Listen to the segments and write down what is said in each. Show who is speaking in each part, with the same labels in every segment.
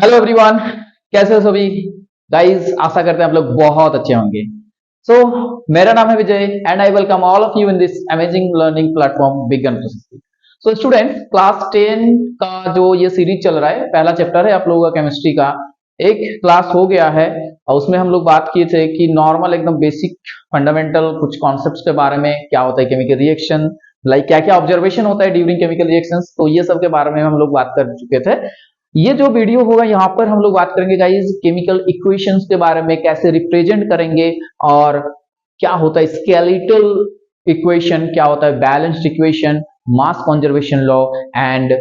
Speaker 1: Hello everyone, कैसे हो सभी गाइस। आशा करते हैं आप लोग बहुत अच्छे होंगे। सो मेरा नाम है Vijay and I welcome all of you in this amazing learning platform begin to succeed. So students, class 10 का जो ये सीरीज चल रहा है, पहला चैप्टर है आप लोगों का केमिस्ट्री का। एक क्लास हो गया है और उसमें हम लोग बात किए थे कि नॉर्मल एकदम बेसिक फंडामेंटल कुछ कॉन्सेप्ट्स के बारे में, क्या होता है केमिकल रिएक्शन, लाइक क्या क्या ऑब्जर्वेशन होता है ड्यूरिंग केमिकल रिएक्शंस, तो ये सब के बारे में हम लोग बात कर चुके थे। ये जो वीडियो होगा यहाँ पर हम लोग बात करेंगे गाइस केमिकल इक्वेशंस के बारे में, कैसे रिप्रेजेंट करेंगे और क्या होता है स्केलेटल इक्वेशन, क्या होता है balanced equation, mass conservation law and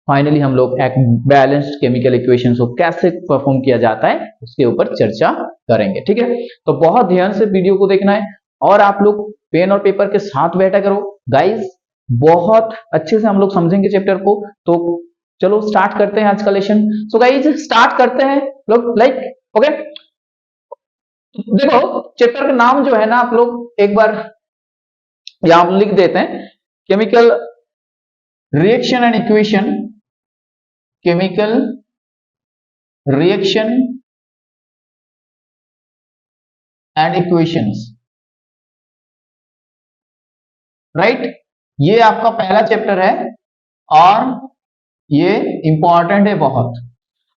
Speaker 1: finally हम लोग एक बैलेंस्ड केमिकल इक्वेशन को कैसे परफॉर्म किया जाता है उसके ऊपर चर्चा करेंगे। ठीक है, तो बहुत ध्यान से वीडियो को देखना है और आप लोग पेन और पेपर के साथ बैठा करो गाइस। बहुत अच्छे से हम लोग समझेंगे चैप्टर को। तो चलो स्टार्ट करते हैं आज का लेसन। सो गाइस स्टार्ट करते हैं लोग, लाइक ओके। देखो चैप्टर का नाम जो है ना, आप लोग एक बार यहां लिख देते हैं, chemical reaction and equation, chemical reaction and equations, right. ये आपका पहला चैप्टर है और ये इंपॉर्टेंट है बहुत।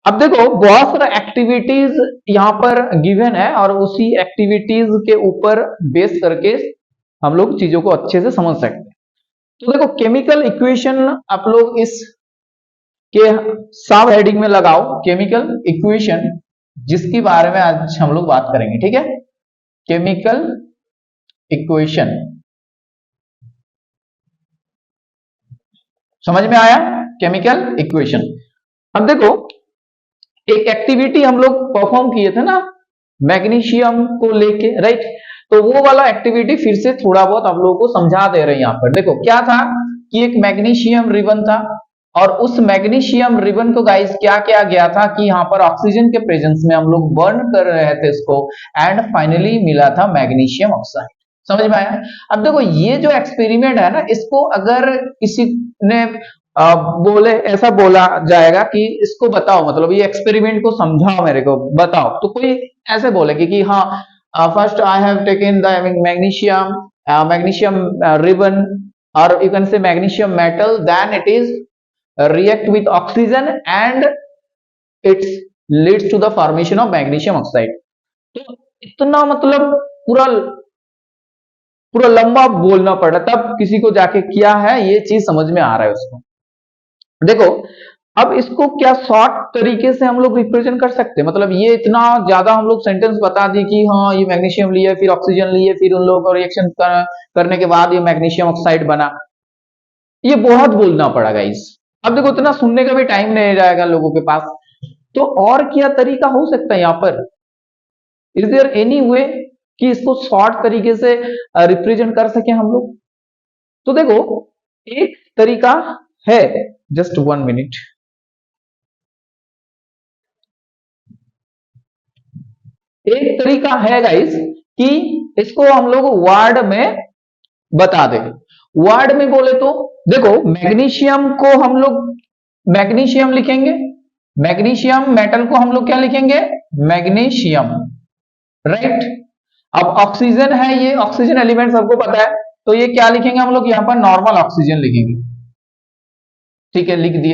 Speaker 1: अब देखो बहुत सारा एक्टिविटीज यहाँ पर गिवन है और उसी एक्टिविटीज के ऊपर बेस करके हम लोग चीजों को अच्छे से समझ सकते हैं। तो देखो केमिकल इक्वेशन आप लोग इस के सब हेडिंग में लगाओ, केमिकल इक्वेशन, जिसके बारे में आज हम लोग बात करेंगे। ठीक है, केमिकल इक्वेशन, समझ में आया? Chemical equation. अब देखो एक एक्टिविटी हम लोग परफॉर्म किए थे ना मैग्नीशियम को लेके, राइट। तो वो वाला एक्टिविटी फिर से थोड़ा बहुत आप लोगों को समझा दे रहे हैं यहाँ पर। देखो क्या था कि एक मैग्नीशियम रिबन था और उस मैग्नीशियम रिबन को गाइस क्या किया गया था कि यहाँ पर ऑक्सीजन के प्रेजेंस में हम लोग बर्न कर रहे थे इसको एंड फाइनली मिला था मैग्नीशियम ऑक्साइड। समझ में आया? अब देखो ये जो एक्सपेरिमेंट है ना, इसको अगर किसी ने बोले, ऐसा बोला जाएगा कि इसको बताओ, मतलब ये एक्सपेरिमेंट को समझाओ, मेरे को बताओ, तो कोई ऐसे बोलेगी कि हाँ first I have taken the magnesium ribbon और you can say magnesium metal, then it is react with oxygen and it leads to the formation of magnesium oxide। तो इतना मतलब पूरा पूरा लंबा बोलना पड़ा तब किसी को जाके क्या है ये चीज समझ में आ रहा है उसको। देखो अब इसको क्या शॉर्ट तरीके से हम लोग रिप्रेजेंट कर सकते हैं, मतलब ये इतना ज्यादा हम लोग सेंटेंस बता दी कि हाँ ये मैग्नीशियम लिए, फिर ऑक्सीजन लिए, फिर उन लोगों को रिएक्शन करने के बाद ये मैग्नीशियम ऑक्साइड बना, ये बहुत बोलना पड़ा गाइस। अब देखो इतना सुनने का भी टाइम नहीं रहेगा लोगों के पास, तो और क्या तरीका हो सकता है यहाँ पर? इज देयर एनी वे कि इसको शॉर्ट तरीके से रिप्रेजेंट कर सके हम लोग? तो देखो एक तरीका है, जस्ट 1 मिनट। एक तरीका है गाइस कि इसको हम लोग वर्ड में बता दें। वर्ड में बोले तो देखो मैग्नीशियम को हम लोग मैग्नीशियम लिखेंगे, मैग्नीशियम मेटल को हम लोग क्या लिखेंगे? Magnesium, right. अब ऑक्सीजन है, ये ऑक्सीजन एलिमेंट सबको पता है, तो ये क्या लिखेंगे हम लोग? यहाँ पर नॉर्मल ऑक्सीजन लिखेंगे। ठीक है, लिख दिए।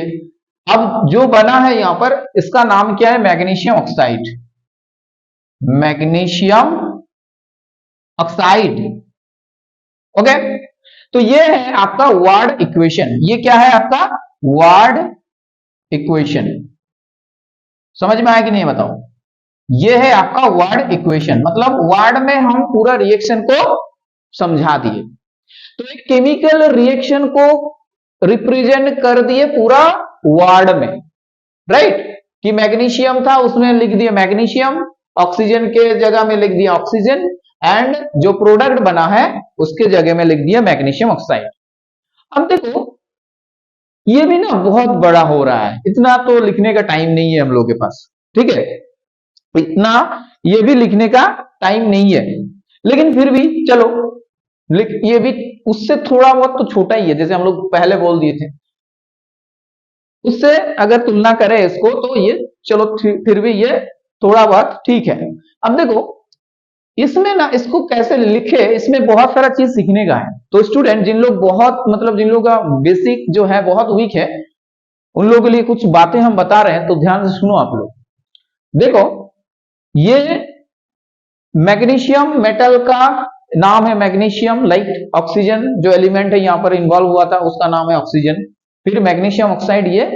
Speaker 1: अब जो बना है यहाँ पर इसका नाम क्या है? Magnesium oxide, magnesium oxide. Okay, तो ये है आपका वर्ड इक्वेशन। ये क्या है आपका? Word equation. समझ में आया कि नहीं बताओ? ये है आपका वर्ड इक्वेशन, मतलब वर्ड में हम पूरा रिएक्शन को समझा दिए। तो एक केमिकल रिएक्शन को रिप्रेजेंट कर दिए पूरा वर्ड में, राइट। कि मैग्नीशियम था उसमें लिख दिया मैग्नीशियम, ऑक्सीजन के जगह में लिख दिया ऑक्सीजन एंड जो प्रोडक्ट बना है उसके जगह में लिख दिया मैग्नीशियम ऑक्साइड। अब देखो ये भी ना बहुत बड़ा हो रहा है, इतना तो लिखने का टाइम नहीं है हम लोग के पास। ठीक है, इतना ये भी लिखने का टाइम नहीं है, लेकिन फिर भी चलो ये भी उससे थोड़ा बहुत तो छोटा ही है, जैसे हम लोग पहले बोल दिए थे। उससे अगर तुलना करें इसको तो ये चलो फिर भी ये थोड़ा बहुत ठीक है। अब देखो इसमें ना इसको कैसे लिखे, इसमें बहुत सारा चीज सीखने का है। तो स्टूडेंट जिन लोग बहुत मतलब जिन लोगों का बेसिक जो है बहुत वीक है, उन लोगों के लिए कुछ बातें हम बता रहे हैं, तो ध्यान से सुनो आप लोग। देखो ये मैग्नीशियम मेटल का नाम है मैग्नीशियम, लाइक ऑक्सीजन जो एलिमेंट है यहां पर इन्वॉल्व हुआ था उसका नाम है ऑक्सीजन। फिर मैग्नीशियम ऑक्साइड ये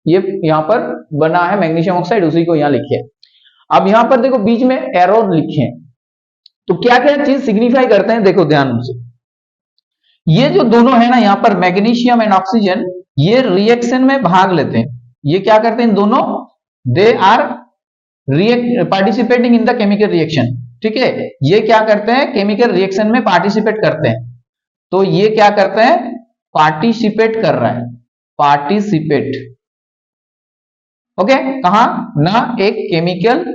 Speaker 1: यहां पर बना है मैग्नीशियम ऑक्साइड, उसी को यहां लिखे। अब यहां पर देखो बीच में एरो लिखे, तो क्या क्या चीज सिग्निफाई करते हैं देखो ध्यान से। ये जो दोनों है ना यहां पर मैग्नीशियम एंड ऑक्सीजन, ये रिएक्शन में भाग लेते हैं। ये क्या करते हैं दोनों, they are participating in the chemical reaction. ठीक है, ये क्या करते हैं केमिकल रिएक्शन में पार्टिसिपेट करते हैं। तो ये क्या करते हैं, पार्टिसिपेट कर रहा है, पार्टिसिपेट। ओके, कहां ना, एक केमिकल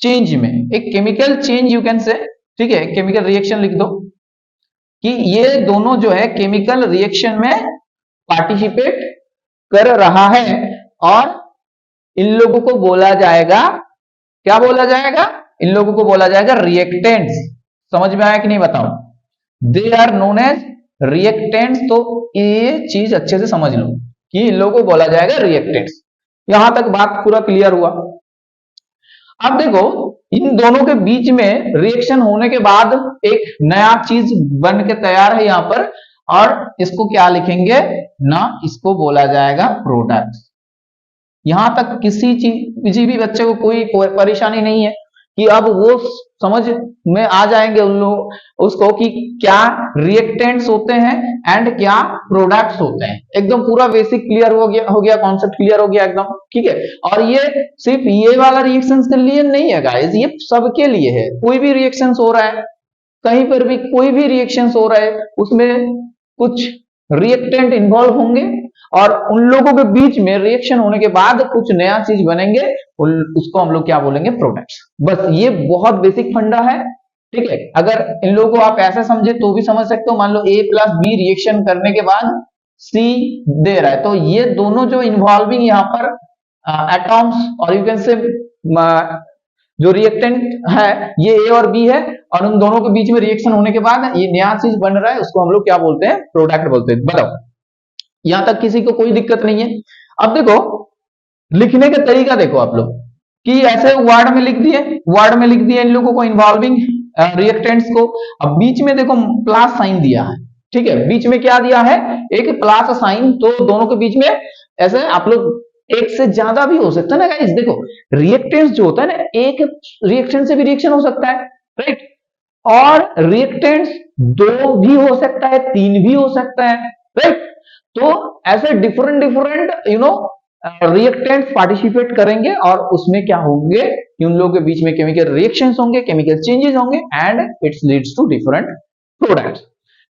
Speaker 1: चेंज में, एक केमिकल चेंज यू कैन से। ठीक है, केमिकल रिएक्शन लिख दो कि ये दोनों जो है केमिकल रिएक्शन में पार्टिसिपेट कर रहा है, और इन लोगों को बोला जाएगा, क्या बोला जाएगा, इन लोगों को बोला जाएगा रिएक्टेंट्स। समझ में आया कि नहीं बताओ, they are known as reactants. तो ये चीज अच्छे से समझ लो कि इन लोगों को बोला जाएगा रिएक्टेंट्स। यहां तक बात पूरा क्लियर हुआ। अब देखो इन दोनों के बीच में रिएक्शन होने के बाद एक नया चीज बन के तैयार है यहां पर, और इसको क्या लिखेंगे ना, इसको बोला जाएगा प्रोडक्ट। यहां तक किसी भी बच्चे को कोई परेशानी नहीं है कि अब वो समझ में आ जाएंगे उन लोग उसको कि क्या रिएक्टेंट्स होते हैं एंड क्या प्रोडक्ट्स होते हैं। एकदम पूरा बेसिक क्लियर हो गया कॉन्सेप्ट क्लियर हो गया एकदम। ठीक है, और ये सिर्फ ये वाला रिएक्शंस के लिए नहीं है गाइस, ये सबके लिए है। कोई भी रिएक्शंस हो रहा है, कहीं पर भी कोई भी रिएक्शंस हो रहा है, उसमें कुछ रिएक्टेंट इन्वॉल्व होंगे, और उन लोगों के बीच में रिएक्शन होने के बाद कुछ नया चीज बनेंगे, उसको हम लोग क्या बोलेंगे, प्रोडक्ट्स। बस ये बहुत बेसिक फंडा है। ठीक है, अगर इन लोगों को आप ऐसा समझे तो भी समझ सकते हो। मान लो ए प्लस बी रिएक्शन करने के बाद सी दे रहा है, तो ये दोनों जो इन्वॉल्विंग यहाँ पर एटॉम्स, और यू कैन से जो रिएक्टेंट है ये ए और बी है, और उन दोनों के बीच में रिएक्शन होने के बाद ये नया चीज बन रहा है, उसको हम लोग क्या बोलते हैं, प्रोडक्ट बोलते हैं। बताओ यहां तक किसी को कोई दिक्कत नहीं है। अब देखो लिखने का तरीका देखो आप लोग कि ऐसे वर्ड में लिख दिए इन लोगों को इन्वॉल्विंग रिएक्टेंट्स को। अब बीच में देखो प्लस साइन दिया है। ठीक है, बीच में क्या दिया है, एक प्लस साइन। तो दोनों के बीच में ऐसे आप लोग एक से ज्यादा भी हो सकता है ना गाइस। देखो रिएक्टेंट्स जो होता है ना, एक रिएक्शन से भी रिएक्शन हो सकता है, राइट, और रिएक्टेंट्स दो भी हो सकता है, तीन भी हो सकता है, राइट। तो ऐसे डिफरेंट रिएक्टेंट्स पार्टिसिपेट करेंगे, और उसमें क्या होंगे, उन लोगों के बीच में केमिकल रिएक्शंस होंगे, केमिकल चेंजेस होंगे, and its leads to different products.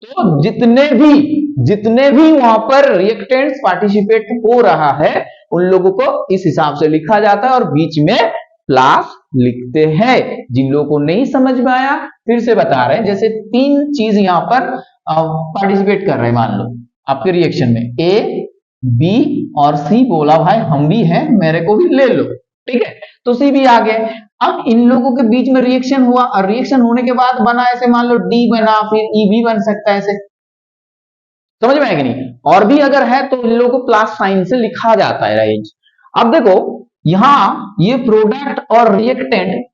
Speaker 1: तो जितने भी वहां पर रिएक्टेंट्स पार्टिसिपेट हो रहा है, उन लोगों को इस हिसाब से लिखा जाता है, और बीच में प्लस लिखते हैं। जिन लोगों को नहीं समझ में आया फिर से बता रहे हैं, जैसे तीन चीज यहां पर पार्टिसिपेट कर रहे हैं, मान लो आपके रिएक्शन में ए बी और सी, बोला भाई हम भी हैं, मेरे को भी ले लो। ठीक है, तो सी भी आ गए। अब इन लोगों के बीच में रिएक्शन हुआ, और रिएक्शन होने के बाद बना ऐसे, मान लो डी बना, फिर ई भी बन सकता है ऐसे। समझ में आएगा नहीं, और भी अगर है तो इन लोगों को प्लस साइन से लिखा जाता है, राइट। अब देखो यहां ये प्रोडक्ट और रिएक्टेंट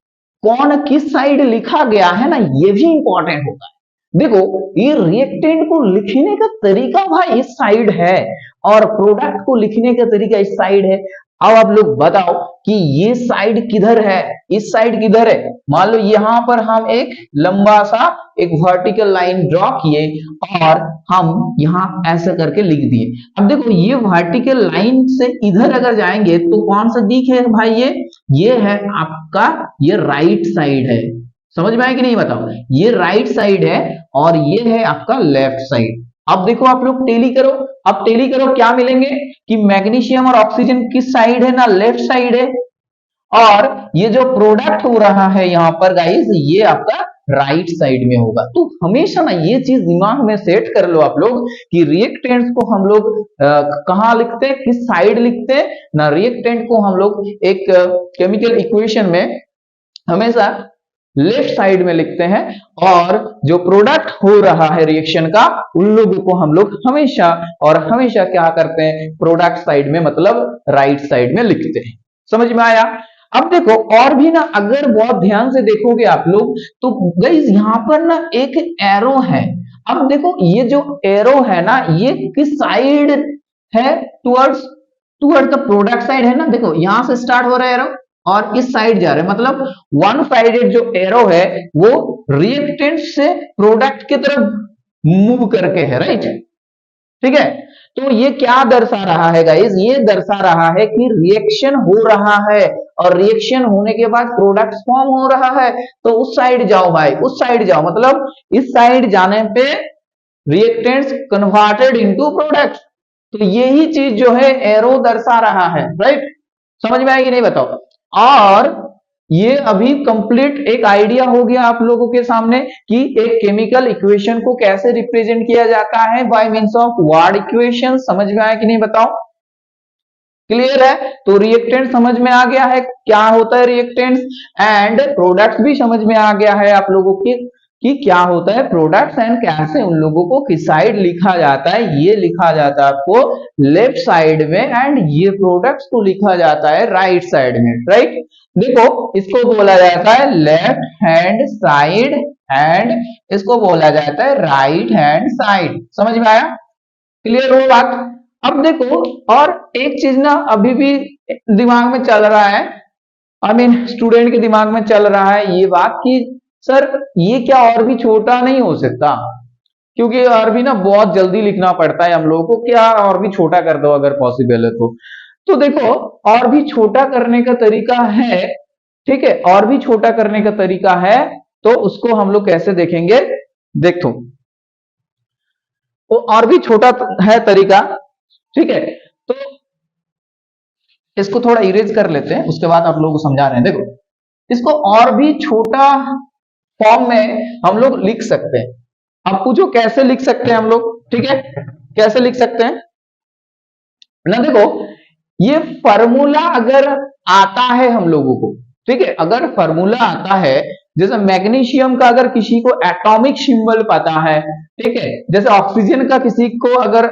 Speaker 1: कौन किस साइड लिखा गया है ना, ये भी इंपॉर्टेंट होता है। देखो ये रिएक्टेंट को लिखने का तरीका भाई इस साइड है, और प्रोडक्ट को लिखने का तरीका इस साइड है। अब आप लोग बताओ कि ये साइड किधर है, इस साइड किधर है। मान लो यहां पर हम एक लंबा सा एक वर्टिकल लाइन ड्रॉ किए, और हम यहां ऐसा करके लिख दिए। अब देखो ये वर्टिकल लाइन से इधर अगर जाएंगे तो कौन सा दिख है भाई, ये है आपका, ये राइट साइड है। समझ में आया कि नहीं बताओ, ये राइट साइड है, और ये है आपका लेफ्ट साइड। अब देखो आप लोग टेली करो, अब टेली करो क्या मिलेंगे कि मैग्नीशियम और ऑक्सीजन किस साइड है ना, लेफ्ट साइड है, और ये जो प्रोडक्ट हो रहा है यहां पर गाइस, ये आपका राइट साइड में होगा। तो हमेशा ना ये चीज दिमाग में सेट कर लो आप लोग कि रिएक्टेंट्स को हम लोग कहाँ लिखते हैं, किस साइड लिखते हैं ना। रिएक्टेंट को हम लोग एक केमिकल इक्वेशन में हमेशा लेफ्ट साइड में लिखते हैं, और जो प्रोडक्ट हो रहा है रिएक्शन का उन लोगों को हम लोग हमेशा और हमेशा क्या करते हैं, प्रोडक्ट साइड में मतलब राइट साइड में लिखते हैं। समझ में आया? अब देखो और भी ना, अगर बहुत ध्यान से देखोगे आप लोग तो गाइस यहां पर ना एक एरो है। अब देखो ये जो एरो है ना, ये किस साइड है, towards towards the product side है ना। देखो यहां से स्टार्ट हो रहा है एरो और इस साइड जा रहे हैं, मतलब वन साइडेड जो एरो है वो रिएक्टेंट से प्रोडक्ट की तरफ मूव करके है, राइट। ठीक है, तो ये क्या दर्शा रहा है गाइस, ये दर्शा रहा है कि रिएक्शन हो रहा है और रिएक्शन होने के बाद प्रोडक्ट फॉर्म हो रहा है। तो उस साइड जाओ भाई, उस साइड जाओ, मतलब इस साइड जाने पे रिएक्टेंट्स कन्वर्टेड इनटू प्रोडक्ट। तो यही चीज जो है एरो दर्शा रहा है, राइट। समझ में आएगी नहीं बताओ। और ये अभी कंप्लीट एक आइडिया हो गया आप लोगों के सामने कि एक केमिकल इक्वेशन को कैसे रिप्रेजेंट किया जाता है by means of ward equation. समझ में आया कि नहीं बताओ, क्लियर है? तो रिएक्टेंट समझ में आ गया है क्या होता है रिएक्टेंट्स, एंड प्रोडक्ट्स भी समझ में आ गया है आप लोगों की कि क्या होता है प्रोडक्ट्स एंड कैसे उन लोगों को किस साइड लिखा जाता है। ये लिखा जाता है आपको लेफ्ट साइड में, एंड ये प्रोडक्ट्स को लिखा जाता है राइट साइड में, राइट। देखो इसको बोला जाता है लेफ्ट हैंड साइड एंड इसको बोला जाता है राइट हैंड साइड। समझ में आया, क्लियर हो बात? अब देखो और एक चीज ना अभी भी दिमाग में चल रहा है, आई मीन स्टूडेंट के दिमाग में चल रहा है ये बात कि सर ये क्या और भी छोटा नहीं हो सकता, क्योंकि और भी ना बहुत जल्दी लिखना पड़ता है हम लोगों को, क्या और भी छोटा कर दो अगर पॉसिबल है तो देखो और भी छोटा करने का तरीका है, ठीक है, और भी छोटा करने का तरीका है। तो उसको हम लोग कैसे देखेंगे, देखो वो और भी छोटा है तरीका, ठीक है। तो इसको थोड़ा इरेज कर लेते हैं, उसके बाद आप लोगों को समझा रहे हैं। देखो इसको और भी छोटा फॉर्म में हम लोग लिख सकते हैं। अब पूछो कैसे लिख सकते हैं हम लोग, ठीक है, कैसे लिख सकते हैं ना। देखो ये फॉर्मूला अगर आता है हम लोगों को, ठीक है, अगर फॉर्मूला आता है, जैसे मैग्नीशियम का अगर किसी को एटॉमिक सिंबल पता है, ठीक है, जैसे ऑक्सीजन का किसी को अगर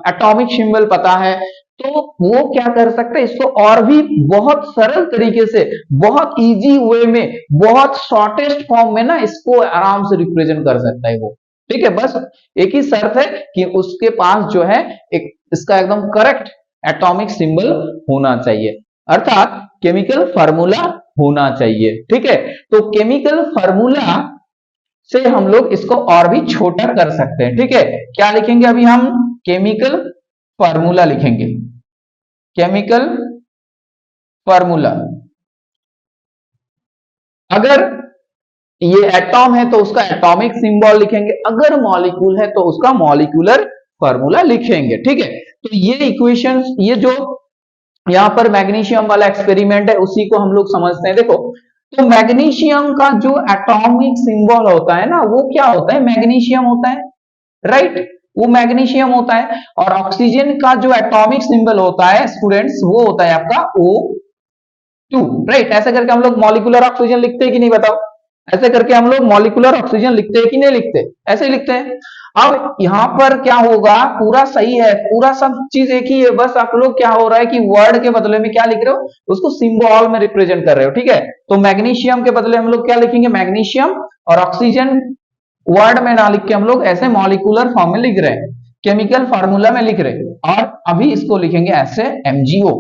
Speaker 1: एटॉमिक सिंबल पता है, तो वो क्या कर सकते हैं, इसको और भी बहुत सरल तरीके से, बहुत इजी वे में, बहुत शॉर्टेस्ट फॉर्म में ना इसको आराम से रिप्रेजेंट कर सकता है वो। ठीक है, बस एक ही शर्त है कि उसके पास जो है एक इसका एकदम करेक्ट एटॉमिक सिंबल होना चाहिए, अर्थात केमिकल फार्मूला होना चाहिए। ठीक है, तो केमिकल फार्मूला से हम लोग इसको और भी छोटा कर सकते हैं। ठीक है, क्या लिखेंगे अभी हम, केमिकल फार्मूला लिखेंगे, केमिकल फार्मूला। अगर ये एटॉम है तो उसका एटॉमिक सिंबल लिखेंगे, अगर मॉलिक्यूल है तो उसका मॉलिक्यूलर फार्मूला लिखेंगे। ठीक है, तो ये इक्वेशन, ये जो यहां पर मैग्नीशियम वाला एक्सपेरिमेंट है उसी को हम लोग समझते हैं। देखो तो मैग्नीशियम का जो एटॉमिक सिंबल होता है ना, वो क्या होता है, मैग्नीशियम होता है, राइट, वो मैग्नीशियम होता है। और ऑक्सीजन का जो एटॉमिक सिंबल होता है स्टूडेंट्स, वो होता है आपका O2, राइट। ऐसे करके हम लोग मॉलिक्यूलर ऑक्सीजन लिखते हैं कि नहीं बताओ, ऐसे करके हम लोग मॉलिक्यूलर ऑक्सीजन लिखते हैं कि नहीं लिखते, ऐसे ही लिखते हैं। अब यहां पर क्या होगा, पूरा सही है, पूरा सब चीज एक ही है, बस आप लोग क्या हो रहा है कि वर्ड के बदले में क्या लिख रहे हो, उसको सिंबल में रिप्रेजेंट कर रहे हो। ठीक है, तो मैग्नीशियम के बदले हम लोग क्या लिखेंगे, मैग्नीशियम, और ऑक्सीजन वर्ड में ना लिख के हम लोग ऐसे मॉलिक्यूलर फॉर्म में लिख रहे हैं, केमिकल फार्मूला में लिख रहे हैं, और अभी इसको लिखेंगे ऐसे MgO।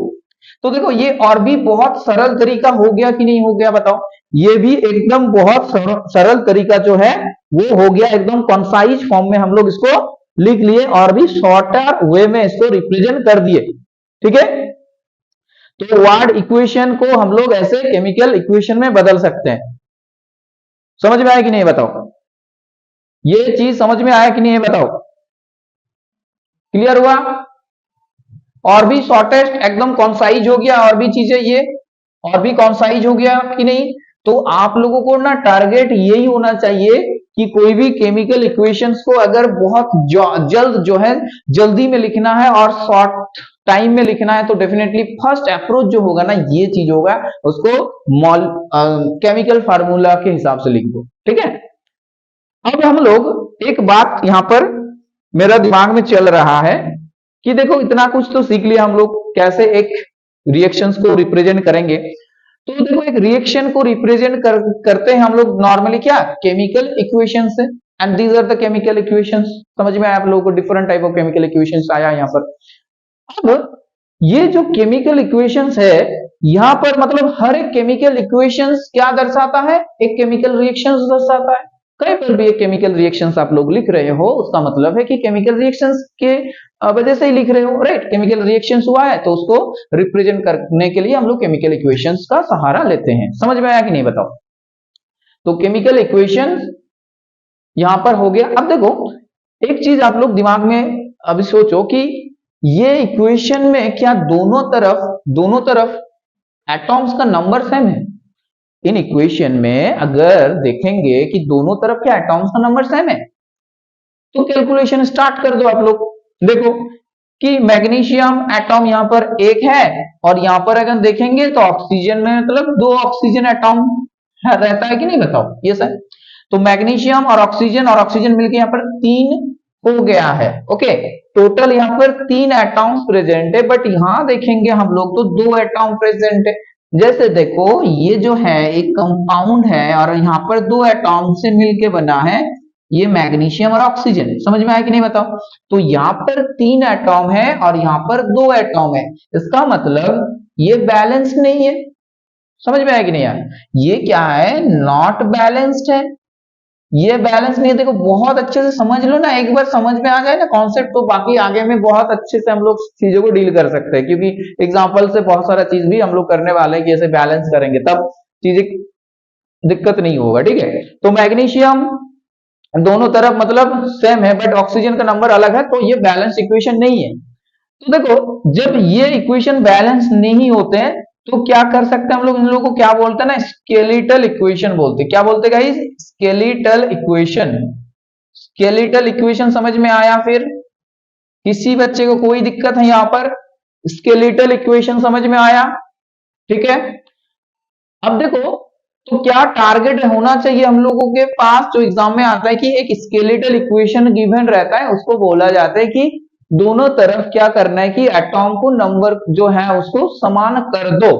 Speaker 1: तो देखो ये और भी बहुत सरल तरीका हो गया कि नहीं हो गया बताओ, ये भी एकदम बहुत सरल तरीका जो है वो हो गया, एकदम कंसाइज फॉर्म में हम लोग इसको लिख लिए और भी शॉर्टर वे में इसको रिप्रेजेंट कर दिए। ठीक है, तो वर्ड इक्वेशन को हम लोग ऐसे केमिकल इक्वेशन में बदल सकते हैं। समझ में आया कि नहीं बताओ, ये चीज समझ में आया कि नहीं बताओ, क्लियर हुआ? और भी शॉर्टेस्ट एकदम कॉन्साइज हो गया, और भी चीजें ये और भी कॉन्साइज हो गया कि नहीं। तो आप लोगों को ना टारगेट यही होना चाहिए कि कोई भी केमिकल इक्वेशंस को अगर बहुत जल्द जो है जल्दी में लिखना है और शॉर्ट टाइम में लिखना है तो डेफिनेटली फर्स्ट अप्रोच जो होगा ना ये चीज होगा, उसको केमिकल फार्मूला के हिसाब से लिख दो, ठीक है। अब हम लोग एक बात यहां पर मेरा दिमाग में चल रहा है कि देखो इतना कुछ तो सीख लिया हम लोग कैसे एक रिएक्शंस को रिप्रेजेंट करेंगे। तो देखो एक रिएक्शन को रिप्रेजेंट करते हैं हम लोग नॉर्मली क्या, केमिकल इक्वेशन से, and these are the chemical equations. समझ में आया आप लोगों को, different type of chemical equations आया यहाँ पर। अब ये जो केमिकल इक्वेशंस है यहां पर मतलब हर एक केमिकल इक्वेशंस क्या दर्शाता है, एक केमिकल रिएक्शंस दर्शाता है। कहीं पर भी एक केमिकल रिएक्शंस आप लोग लिख रहे हो उसका मतलब है कि केमिकल रिएक्शंस के वजह से ही लिख रहे हो, राइट। केमिकल रिएक्शंस हुआ है तो उसको रिप्रेजेंट करने के लिए हम लोग केमिकल इक्वेशंस का सहारा लेते हैं। समझ में आया कि नहीं बताओ। तो केमिकल इक्वेशंस यहां पर हो गया। अब देखो एक चीज आप लोग दिमाग में अभी सोचो कि ये इक्वेशन में क्या दोनों तरफ एटॉम्स का नंबर सेम है। इन इक्वेशन में अगर देखेंगे कि दोनों तरफ क्या एटॉम्स का नंबर सेम है तो कैलकुलेशन स्टार्ट कर दो आप लोग। देखो कि मैग्नीशियम एटॉम यहां पर एक है और यहां पर अगर देखेंगे तो ऑक्सीजन में मतलब 2 ऑक्सीजन एटॉम रहता है कि नहीं बताओ, ये सर। तो मैग्नीशियम और ऑक्सीजन मिलकर यहां पर 3 हो गया है, ओके। टोटल यहां पर 3 एटॉम्स प्रेजेंट है, बट यहां देखेंगे हम लोग तो 2 एटॉम प्रेजेंट है। जैसे देखो ये जो है एक कंपाउंड है और यहाँ पर 2 एटॉम से मिलके बना है ये मैग्नीशियम और ऑक्सीजन। समझ में आया कि नहीं बताओ। तो यहाँ पर 3 एटॉम है और यहाँ पर 2 एटॉम है, इसका मतलब ये बैलेंस नहीं है। समझ में आया कि नहीं यार, ये क्या है, नॉट बैलेंस्ड है, ये बैलेंस नहीं है। देखो बहुत अच्छे से समझ लो ना, एक बार समझ में आ जाए ना कॉन्सेप्ट तो बाकी आगे में बहुत अच्छे से हम लोग चीजों को डील कर सकते हैं, क्योंकि एग्जांपल से बहुत सारा चीज भी हम लोग करने वाले हैं कि ऐसे बैलेंस करेंगे तब चीजें दिक्कत नहीं होगा, ठीक है। तो मैग्नीशियम दोनों तरफ मतलब सेम है बट ऑक्सीजन का नंबर अलग है, तो ये बैलेंस इक्वेशन नहीं है। तो देखो जब ये इक्वेशन बैलेंस नहीं होते हैं तो क्या कर सकते हैं हम लोग, इन लोगों को क्या बोलते हैं ना, स्केलेटल इक्वेशन बोलते हैं। क्या बोलते हैं guys, skeletal equation. Skeletal equation समझ में आया। फिर किसी बच्चे को कोई दिक्कत है यहां पर, स्केलेटल इक्वेशन समझ में आया, ठीक है। अब देखो तो क्या टारगेट होना चाहिए हम लोगों के पास, जो एग्जाम में आता है कि एक स्केलेटल इक्वेशन गिवन रहता है उसको बोला जाता है कि दोनों तरफ क्या करना है कि एटॉम को नंबर जो है उसको समान कर दो,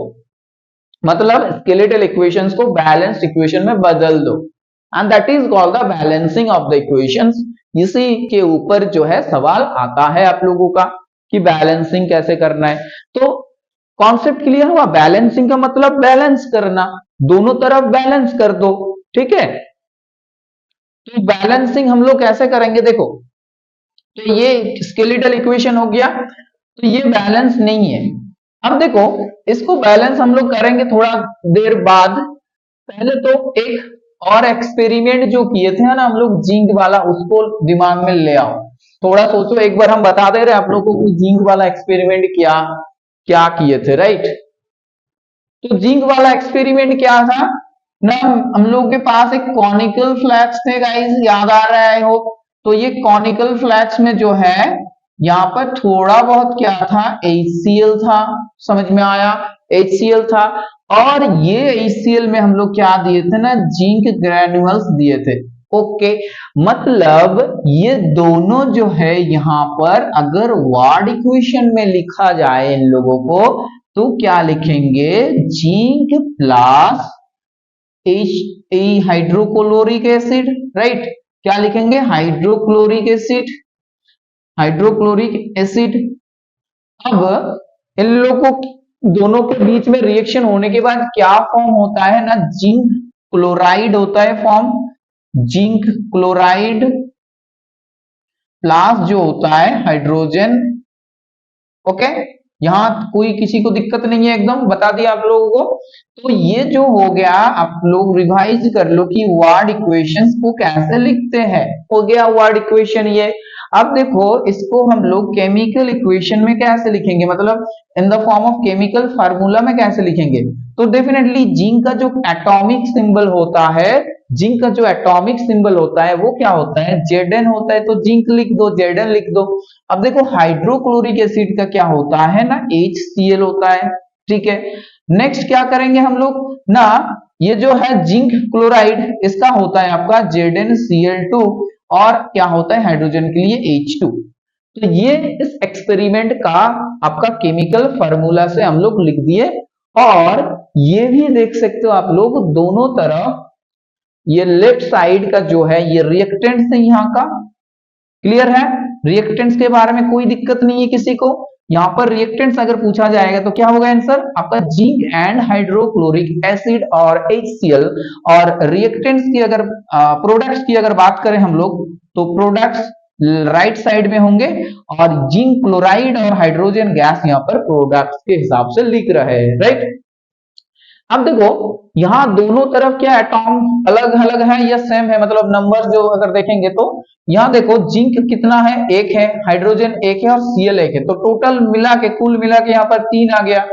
Speaker 1: मतलब स्केलेटल इक्वेशंस को बैलेंस्ड इक्वेशन में बदल दो, and that is called the balancing of the equations. इसी के ऊपर जो है सवाल आता है आप लोगों का कि बैलेंसिंग कैसे करना है। तो कॉन्सेप्ट क्लियर हुआ, बैलेंसिंग का मतलब बैलेंस करना, दोनों तरफ बैलेंस कर दो, ठीक है। तो बैलेंसिंग हम लोग कैसे करेंगे, देखो तो ये स्केलेटल इक्वेशन हो गया, तो ये बैलेंस नहीं है। अब देखो इसको बैलेंस हम लोग करेंगे थोड़ा देर बाद। पहले तो एक और एक्सपेरिमेंट जो किए थे ना हम लोग जिंक वाला, उसको दिमाग में ले आओ। थोड़ा सोचो, एक बार हम बता दे रहे आप लोगों को जिंक वाला एक्सपेरिमेंट क्या क्या किए थे, राइट। तो जिंक वाला एक्सपेरिमेंट क्या था ना, हम लोग के पास एक कॉनिकल फ्लैक्स थे गाइस, याद आ रहा है हो। तो ये कॉनिकल फ्लैक्स में जो है यहाँ पर थोड़ा बहुत क्या था, HCl था। समझ में आया, HCl था। और ये HCl में हम लोग क्या दिए थे ना, जिंक ग्रेन्यूल्स दिए थे, ओके। मतलब ये दोनों जो है यहाँ पर अगर वार्ड इक्वेशन में लिखा जाए इन लोगों को तो क्या लिखेंगे, zinc plus hydrochloric acid, right. क्या लिखेंगे, हाइड्रोक्लोरिक एसिड, हाइड्रोक्लोरिक एसिड। अब इन लोगों दोनों के बीच में रिएक्शन होने के बाद क्या फॉर्म होता है ना, जिंक क्लोराइड होता है फॉर्म, जिंक क्लोराइड प्लस जो होता है हाइड्रोजन, ओके। यहां कोई किसी को दिक्कत नहीं है, एकदम बता दिया आप लोगों को। तो ये जो हो गया, आप लोग रिवाइज कर लो कि वार्ड इक्वेशंस को कैसे लिखते हैं, हो गया वार्ड इक्वेशन ये। अब देखो इसको हम लोग केमिकल इक्वेशन में कैसे लिखेंगे, मतलब in the form of chemical formula में कैसे लिखेंगे। तो डेफिनेटली जिंक का जो एटॉमिक सिंबल होता है, जिंक का जो एटॉमिक सिंबल होता है वो क्या होता है, Zn होता है, तो जिंक लिख दो, Zn लिख दो। अब देखो हाइड्रोक्लोरिक एसिड का क्या होता है ना, HCl होता है, ठीक है। नेक्स्ट क्या करेंगे हम लोग ना, ये जो है जिंक क्लोराइड इसका होता है आपका ZnCl2 और क्या होता है हाइड्रोजन के लिए H2। तो ये इस एक्सपेरिमेंट का आपका केमिकल फार्मूला से हम लोग लिख दिए। और ये भी देख सकते हो आप लोग दोनों तरफ, ये लेफ्ट साइड का जो है ये रिएक्टेंट्स है यहाँ का, क्लियर है। रिएक्टेंट्स के बारे में कोई दिक्कत नहीं है किसी को। यहाँ पर रिएक्टेंट्स अगर पूछा जाएगा तो क्या होगा आंसर आपका, जिंक एंड हाइड्रोक्लोरिक एसिड और HCl। और रिएक्टेंट्स की अगर प्रोडक्ट्स की अगर बात करें हम लोग, तो प्रोडक्ट्स राइट साइड में होंगे और जिंक क्लोराइड और हाइड्रोजन गैस यहाँ पर प्रोडक्ट्स के हिसाब से लिख रहे हैं, राइट। अब देखो यहाँ दोनों तरफ क्या एटॉम अलग अलग है या सेम है, मतलब नंबर जो अगर देखेंगे तो यहाँ देखो जिंक कितना है, एक है, हाइड्रोजन एक है और Cl एक है, तो टोटल मिला के कुल मिला के यहाँ पर 3 आ गया।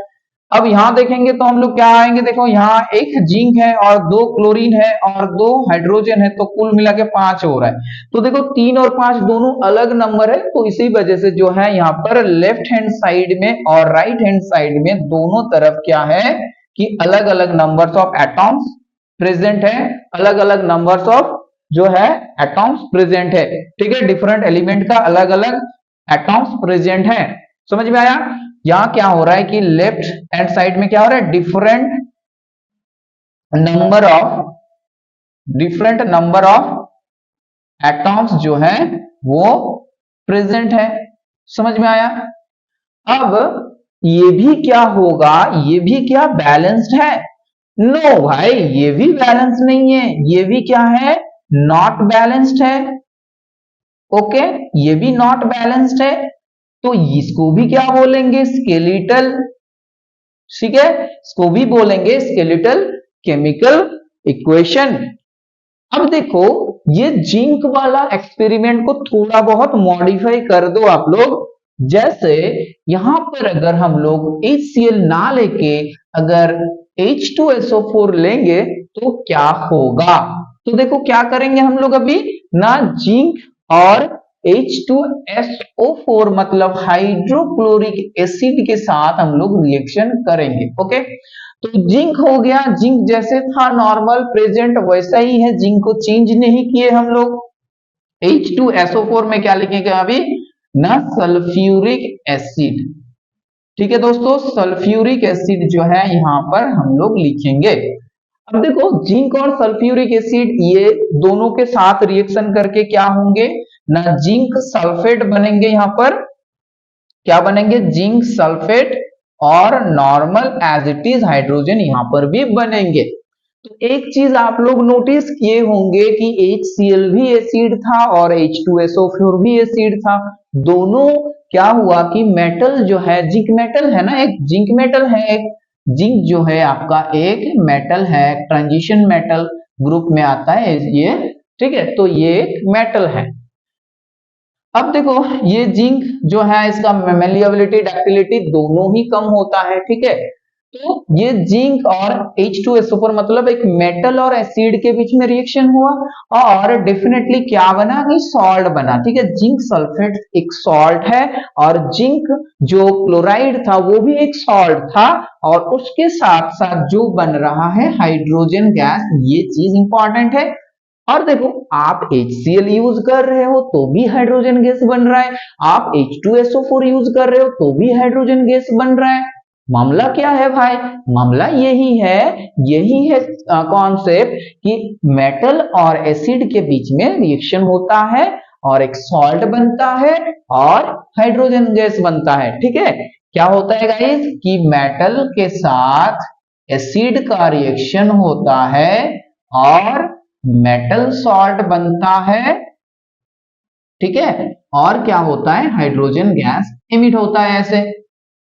Speaker 1: अब यहाँ देखेंगे तो हम लोग क्या आएंगे, देखो यहाँ एक जिंक है और 2 क्लोरीन है और 2 हाइड्रोजन है, तो कुल मिला के 5 हो रहा है। तो देखो 3 और 5 दोनों अलग नंबर है, तो इसी वजह से जो है यहाँ पर लेफ्ट हैंड साइड में और राइट हैंड साइड में दोनों तरफ क्या है कि अलग अलग नंबर्स ऑफ एटॉम्स प्रेजेंट है, अलग अलग नंबर्स ऑफ जो है एटॉम्स प्रेजेंट है, ठीक है। डिफरेंट एलिमेंट का अलग अलग एटॉम्स प्रेजेंट है, समझ में आया। यहां क्या हो रहा है कि लेफ्ट हैंड साइड में क्या हो रहा है, डिफरेंट नंबर ऑफ एटॉम्स जो है वो प्रेजेंट है, समझ में आया। अब ये भी क्या होगा, ये भी क्या बैलेंस्ड है, नो भाई ये भी बैलेंस नहीं है, ये भी क्या है, नॉट बैलेंस्ड है, ओके, ये भी नॉट बैलेंस्ड है। तो इसको भी क्या बोलेंगे, स्केलेटल, ठीक है, इसको भी बोलेंगे स्केलेटल केमिकल इक्वेशन। अब देखो ये जिंक वाला एक्सपेरिमेंट को थोड़ा बहुत मॉडिफाई कर दो आप लोग, जैसे यहां पर अगर हम लोग HCl ना लेके अगर H2SO4 लेंगे तो क्या होगा। तो देखो क्या करेंगे हम लोग अभी ना, जिंक और H2SO4 मतलब हाइड्रोक्लोरिक एसिड के साथ हम लोग रिएक्शन करेंगे, ओके। तो जिंक हो गया, जिंक जैसे था नॉर्मल प्रेजेंट वैसा ही है, जिंक को चेंज नहीं किए हम लोग। H2SO4 में क्या लिखेंगे अभी ना, सल्फ्यूरिक एसिड, ठीक है दोस्तों, सल्फ्यूरिक एसिड जो है यहां पर हम लोग लिखेंगे। अब देखो जिंक और सल्फ्यूरिक एसिड ये दोनों के साथ रिएक्शन करके क्या होंगे ना, जिंक सल्फेट बनेंगे, यहां पर क्या बनेंगे, जिंक सल्फेट, और normal as it is hydrogen यहां पर भी बनेंगे। तो एक चीज आप लोग नोटिस किए होंगे कि HCl भी एसिड था और H2SO4 भी एसिड था, दोनों क्या हुआ कि मेटल जो है, जिंक मेटल है ना, एक जिंक मेटल है, एक जिंक जो है आपका एक मेटल है, ट्रांजिशन मेटल ग्रुप में आता है ये, ठीक है, तो ये एक मेटल है। अब देखो ये जिंक जो है इसका मेलिएबिलिटी डक्टिलिटी दोनों ही कम होता है, ठीक है। तो ये जिंक और H2SO4 मतलब एक मेटल और एसिड के बीच में रिएक्शन हुआ और डेफिनेटली क्या बना कि सॉल्ट बना, ठीक है। जिंक सल्फेट एक सॉल्ट है और जिंक जो क्लोराइड था वो भी एक सॉल्ट था, और उसके साथ साथ जो बन रहा है हाइड्रोजन गैस, ये चीज इंपॉर्टेंट है। और देखो आप HCl यूज कर रहे हो तो भी हाइड्रोजन गैस बन रहा है, आप H2SO4 यूज कर रहे हो तो भी हाइड्रोजन गैस बन रहा है। मामला क्या है भाई, मामला यही है कॉन्सेप्ट कि मेटल और एसिड के बीच में रिएक्शन होता है और एक सॉल्ट बनता है और हाइड्रोजन गैस बनता है, ठीक है। क्या होता है गाइस कि मेटल के साथ एसिड का रिएक्शन होता है और मेटल सॉल्ट बनता है, ठीक है, और क्या होता है, हाइड्रोजन गैस इमिट होता है ऐसे।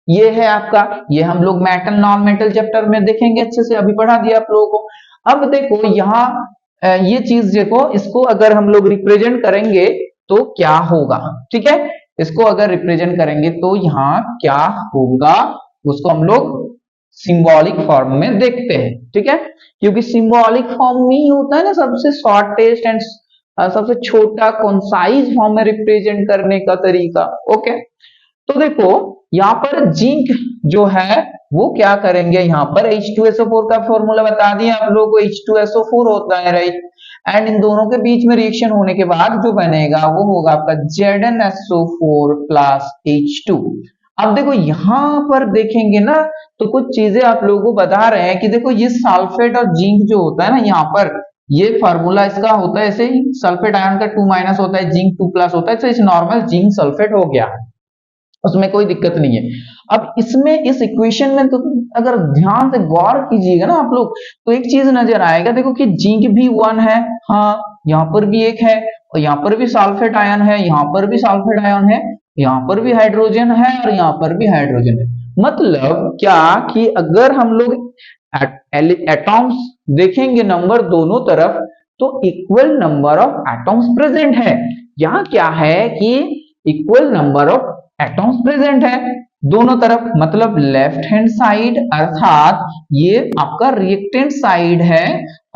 Speaker 1: ये है आपका, ये हम लोग मेटल नॉन मेटल चैप्टर में देखेंगे अच्छे से, अभी पढ़ा दिया आप लोगों को। अब देखो यहाँ ये चीज देखो, इसको अगर हम लोग रिप्रेजेंट करेंगे तो क्या होगा, ठीक है। इसको अगर रिप्रेजेंट करेंगे तो यहाँ क्या होगा उसको हम लोग सिंबॉलिक फॉर्म में देखते हैं, ठीक है। क्योंकि सिंबॉलिक फॉर्म में ही होता है ना सबसे शॉर्टेस्ट एंड सबसे छोटा कॉन्साइज फॉर्म में रिप्रेजेंट करने का तरीका। ओके, तो देखो यहाँ पर जिंक जो है वो क्या करेंगे, यहाँ पर H2SO4 का फॉर्मूला बता दिया आप लोगों को, H2SO4 होता है, राइट। एंड इन दोनों के बीच में रिएक्शन होने के बाद जो बनेगा वो होगा आपका ZnSO4 प्लस H2। अब देखो यहाँ पर देखेंगे ना तो कुछ चीजें आप लोगों को बता रहे हैं कि देखो ये सल्फेट और जिंक जो होता है ना, यहाँ पर ये फार्मूला इसका होता है ऐसे ही, सल्फेट आयन का 2- होता है, जिंक 2+ होता है, तो इस नॉर्मल जिंक सल्फेट हो गया, उसमें कोई दिक्कत नहीं है। अब इसमें इस इक्वेशन में तो अगर ध्यान से गौर कीजिएगा ना आप लोग तो एक चीज नजर आएगा, देखो कि जिंक भी 1 है, हाँ यहाँ पर भी एक है, और यहाँ पर भी सल्फेट आयन है, यहाँ पर भी सल्फेट आयन है, यहाँ पर भी हाइड्रोजन है और यहाँ पर भी हाइड्रोजन है। मतलब क्या कि अगर हम लोग एटॉम्स देखेंगे नंबर दोनों तरफ तो equal number of atoms present है। यहाँ क्या है कि equal number of atoms present है दोनों तरफ, मतलब लेफ्ट हैंड साइड अर्थात ये आपका रिएक्टेंट साइड है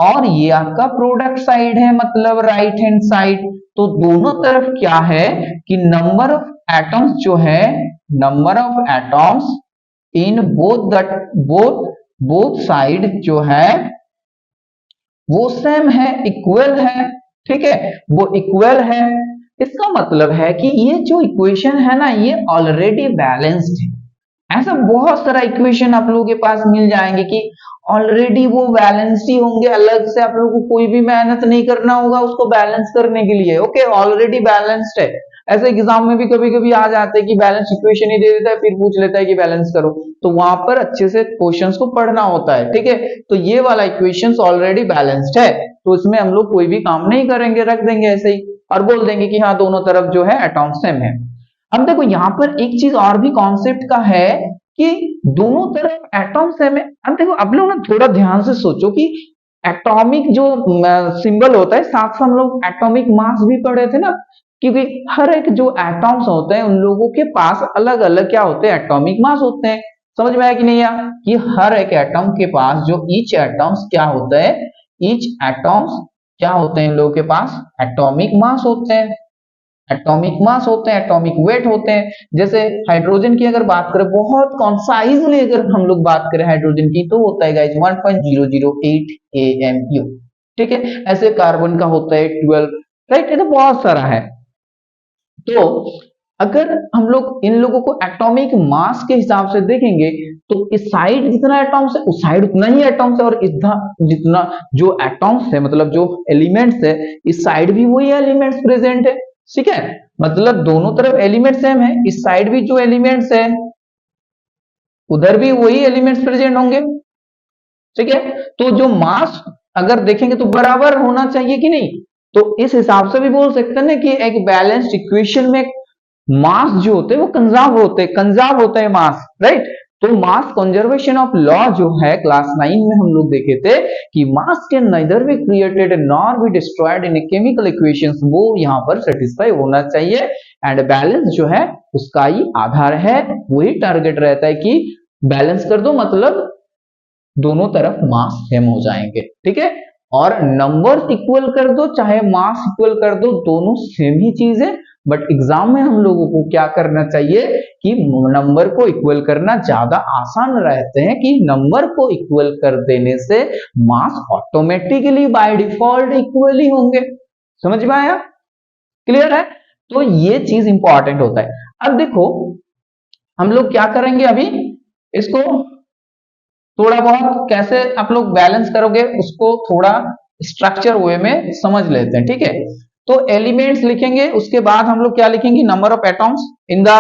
Speaker 1: और ये आपका प्रोडक्ट साइड है, मतलब राइट हैंड साइड। तो दोनों तरफ क्या है कि नंबर ऑफ एटॉम्स जो है, number of atoms in both side जो है वो सेम है, इक्वल है, ठीक है, वो इक्वल है। इसका मतलब है कि ये जो इक्वेशन है ना ये ऑलरेडी बैलेंस्ड है। ऐसा बहुत सारा इक्वेशन आप लोगों के पास मिल जाएंगे कि ऑलरेडी वो बैलेंस ही होंगे, अलग से आप लोगों को कोई भी मेहनत नहीं करना होगा उसको बैलेंस करने के लिए। ओके, ऑलरेडी बैलेंस्ड है। ऐसे एग्जाम में भी कभी कभी आ जाते हैं कि बैलेंस इक्वेशन ही दे देता है फिर पूछ लेता है कि बैलेंस करो, तो वहां पर अच्छे से क्वेश्चंस को पढ़ना होता है, ठीक है। तो ये वाला इक्वेशन ऑलरेडी बैलेंस्ड है तो इसमें हम लोग कोई भी काम नहीं करेंगे, रख देंगे ऐसे ही और बोल देंगे कि हाँ दोनों तरफ जो है एटॉम सेम है। अब देखो यहाँ पर एक चीज और भी कॉन्सेप्ट का है कि दोनों तरफ एटॉम सेम है। अब देखो आप लोग ना थोड़ा ध्यान से सोचो कि एटॉमिक जो सिंबल होता है साथ साथ हम लोग एटॉमिक मास भी पढ़े थे ना, क्योंकि हर एक जो एटॉम्स होते हैं उन लोगों के पास अलग अलग क्या होते हैं, एटॉमिक मास होते हैं। समझ में आया कि नहीं आया कि हर एक एटम के पास जो ईच एटम्स क्या होता है, ईच एटम्स क्या होते हैं इन लोगों के पास, एटॉमिक मास होते हैं, एटॉमिक मास होते हैं, एटॉमिक वेट होते हैं। जैसे हाइड्रोजन की अगर बात करें बहुत कॉन्साइजली अगर हम लोग बात करें हाइड्रोजन की तो होता है गाइस 1.008 AMU, ठीक है। ऐसे कार्बन का होता है 12, राइट। ये तो बहुत सारा है। तो अगर हम लोग इन लोगों को एटॉमिक मास के हिसाब से देखेंगे तो इस साइड जितना एटॉम्स है उस साइड उतना ही एटॉम्स है, और जितना जो एटॉम्स है मतलब जो एलिमेंट्स है इस साइड भी वही एलिमेंट्स प्रेजेंट है, ठीक है। मतलब दोनों तरफ एलिमेंट सेम है, इस साइड भी जो एलिमेंट्स है उधर भी वही एलिमेंट्स प्रेजेंट होंगे, ठीक है। तो जो मास अगर देखेंगे तो बराबर होना चाहिए कि नहीं, तो इस हिसाब से भी बोल सकते हैं ना कि एक बैलेंस्ड इक्वेशन में मास जो होते हैं वो कंजर्व होते हैं मास, राइट। तो मास कंजर्वेशन ऑफ लॉ जो है क्लास 9 में हम लोग देखे थे कि मास can neither be created nor be destroyed in chemical equations, वो यहाँ पर सेटिस्फाई होना चाहिए। एंड बैलेंस जो है उसका ही आधार है, वही टारगेट रहता है कि बैलेंस कर दो मतलब दोनों तरफ मास सेम हो जाएंगे, ठीक है। और नंबर्स इक्वल कर दो चाहे मास इक्वल कर दो, दोनों सेम ही चीज है। बट एग्जाम में हम लोगों को क्या करना चाहिए कि नंबर को इक्वल करना ज्यादा आसान रहते हैं कि नंबर को इक्वल कर देने से मास ऑटोमेटिकली बाय डिफॉल्ट इक्वल ही होंगे। समझ में आया, क्लियर है। तो ये चीज इंपॉर्टेंट होता है। अब देखो हम लोग क्या करेंगे अभी इसको थोड़ा बहुत कैसे आप लोग बैलेंस करोगे उसको थोड़ा स्ट्रक्चर वे में समझ लेते हैं, ठीक है। तो एलिमेंट्स लिखेंगे, उसके बाद हम लोग क्या लिखेंगे, number of atoms in the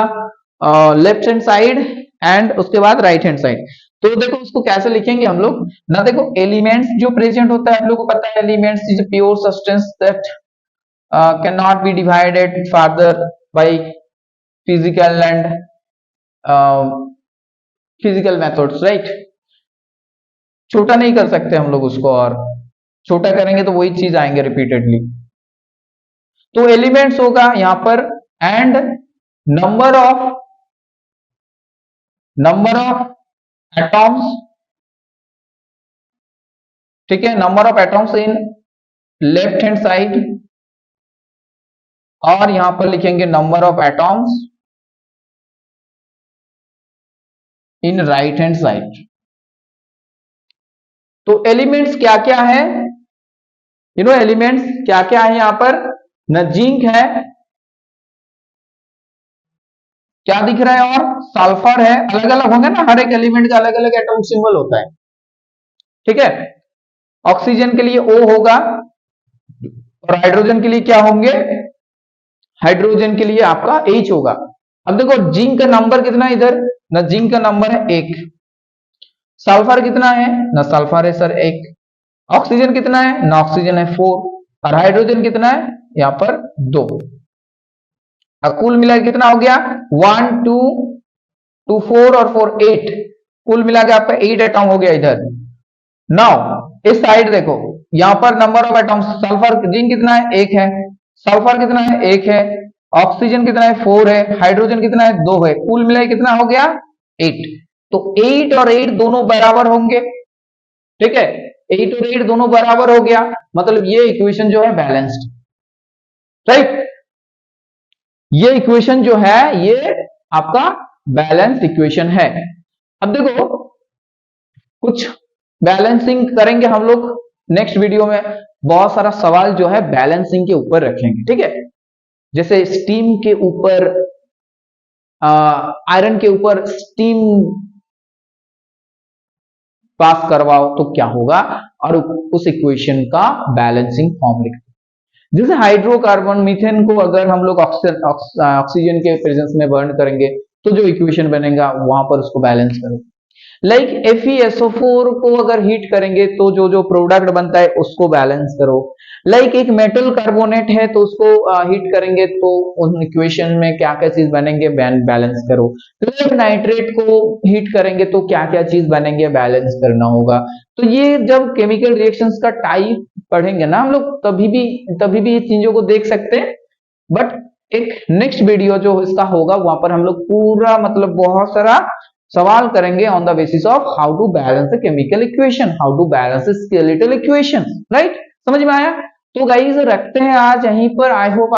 Speaker 1: left hand side and उसके बाद राइट हैंड साइड। तो देखो उसको कैसे लिखेंगे हम लोग ना, देखो एलिमेंट्स जो प्रेजेंट होता है आप लोगों को पता है elements is pure substance that can not be divided further by physical and physical methods, right. छोटा नहीं कर सकते हम लोग उसको, और छोटा करेंगे तो वही चीज आएंगे रिपीटेडली। तो एलिमेंट्स होगा यहां पर एंड नंबर ऑफ एटॉम्स, ठीक है, number of atoms in left hand side, और यहां पर लिखेंगे number of atoms in right hand side. तो एलिमेंट्स क्या क्या है, एलिमेंट्स क्या क्या है यहां पर, न जिंक है, क्या दिख रहा है, और सल्फर है। अलग अलग होंगे ना, हर एक एलिमेंट का अलग अलग एटॉमिक सिंबल होता है, ठीक है। ऑक्सीजन के लिए O होगा, और हाइड्रोजन के लिए क्या होंगे, हाइड्रोजन के लिए आपका H होगा। अब देखो जिंक का नंबर कितना है इधर, ना जिंक का नंबर है 1, सल्फर कितना है, ना सल्फर है सर 1, ऑक्सीजन कितना है, ना ऑक्सीजन है 4, और हाइड्रोजन कितना है यहां पर 2। अब कुल मिलाकर कितना हो गया, 1 2 2 4 और 4 8, कुल मिला के आपका 8 एटॉम हो गया इधर। नाउ इस साइड देखो, यहां पर number of atoms, sulphur zinc कितना है 1 है, सल्फर कितना है 1 है, ऑक्सीजन कितना है 4 है, हाइड्रोजन कितना है 2 है, कुल मिलाकर कितना हो गया 8। तो 8 और 8 दोनों बराबर होंगे, ठीक है, 8 और 8 दोनों बराबर हो गया, मतलब ये इक्वेशन जो है बैलेंस्ड, राइट। ये इक्वेशन जो है ये आपका बैलेंस्ड इक्वेशन है। अब देखो कुछ बैलेंसिंग करेंगे हम लोग नेक्स्ट वीडियो में, बहुत सारा सवाल जो है बैलेंसिंग के ऊपर रखेंगे, ठीक है। जैसे स्टीम के ऊपर, आयरन के ऊपर स्टीम पास करवाओ तो क्या होगा, और उस इक्वेशन का बैलेंसिंग फॉर्म लिखते हैं। जैसे हाइड्रोकार्बन मीथेन को अगर हम लोग ऑक्सीजन के प्रेजेंस में बर्न करेंगे तो जो इक्वेशन बनेगा वहां पर उसको बैलेंस करो। लाइक FeSO4 को अगर हीट करेंगे तो जो जो प्रोडक्ट बनता है उसको बैलेंस करो। लाइक एक मेटल कार्बोनेट है तो उसको हीट करेंगे तो उन इक्वेशन में क्या क्या चीज बनेंगे बैलेंस करो। लाइक नाइट्रेट को हीट करेंगे तो क्या क्या चीज बनेंगे बैलेंस करना होगा। तो ये जब केमिकल रिएक्शंस का टाइप पढ़ेंगे ना हम लोग तभी भी ये चीजों को देख सकते हैं। बट एक नेक्स्ट वीडियो जो इसका होगा वहां पर हम लोग पूरा मतलब बहुत सारा सवाल करेंगे on the basis of how to balance the chemical equation, how to balance the skeletal equation, right. समझ में आया। तो गाइस रखते हैं आज यहीं पर। I hope